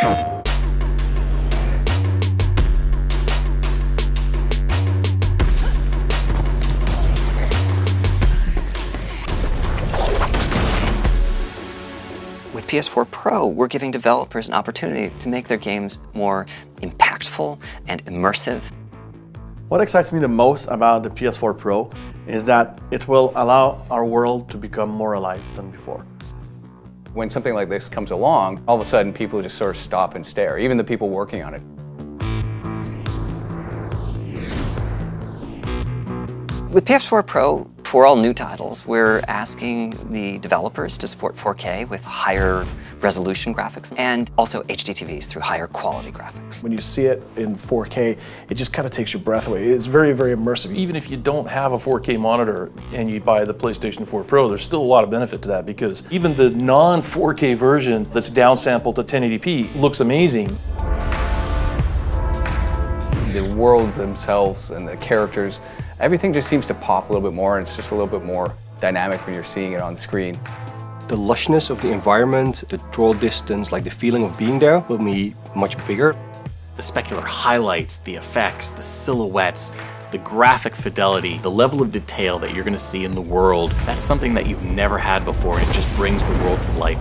With PS4 Pro, we're giving developers an opportunity to make their games more impactful and immersive. What excites me the most about the PS4 Pro is that it will allow our world to become more alive than before. When something like this comes along, all of a sudden people just sort of stop and stare, even the people working on it. With PS4 Pro, for all new titles, we're asking the developers to support 4K with higher resolution graphics and also HD TVs through higher quality graphics. When you see it in 4K, it just kind of takes your breath away. It's very, very immersive. Even if you don't have a 4K monitor and you buy the PlayStation 4 Pro, there's still a lot of benefit to that because even the non-4K version that's downsampled to 1080p looks amazing. The worlds themselves and the characters, everything just seems to pop a little bit more, and it's just a little bit more dynamic when you're seeing it on screen. The lushness of the environment, the draw distance, like the feeling of being there will be much bigger. The specular highlights, the effects, the silhouettes, the graphic fidelity, the level of detail that you're going to see in the world, that's something that you've never had before, and it just brings the world to life.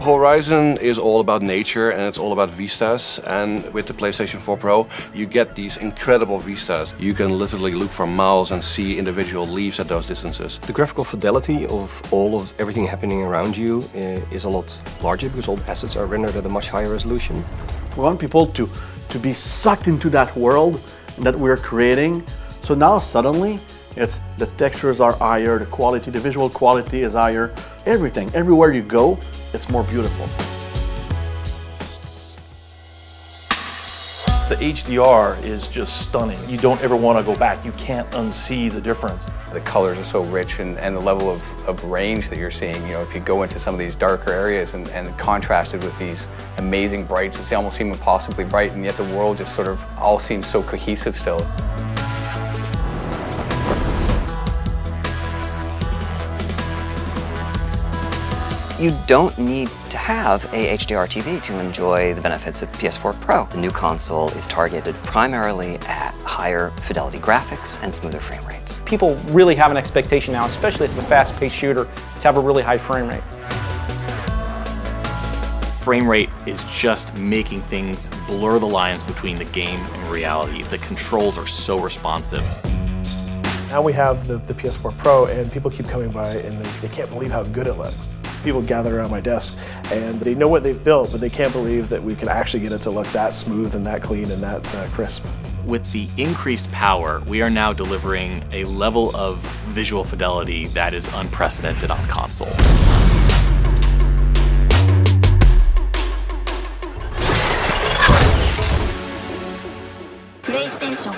Horizon is all about nature and it's all about vistas, and with the PlayStation 4 Pro you get these incredible vistas. You can literally look for miles and see individual leaves at those distances. The graphical fidelity of everything happening around you is a lot larger because all the assets are rendered at a much higher resolution. We want people to be sucked into that world that we're creating. So now suddenly, the textures are higher, the quality, the visual quality is higher. Everything, everywhere you go, it's more beautiful. The HDR is just stunning. You don't ever want to go back. You can't unsee the difference. The colors are so rich and the level of range that you're seeing. You know, if you go into some of these darker areas and contrasted with these amazing brights, it's almost seem impossibly bright, and yet the world just sort of all seems so cohesive still. You don't need to have a HDR TV to enjoy the benefits of PS4 Pro. The new console is targeted primarily at higher fidelity graphics and smoother frame rates. People really have an expectation now, especially if it's a fast-paced shooter, to have a really high frame rate. Frame rate is just making things blur the lines between the game and reality. The controls are so responsive. Now we have the PS4 Pro, and people keep coming by and they can't believe how good it looks. People gather around my desk and they know what they've built, but they can't believe that we can actually get it to look that smooth and that clean and that crisp. With the increased power, we are now delivering a level of visual fidelity that is unprecedented on console. PlayStation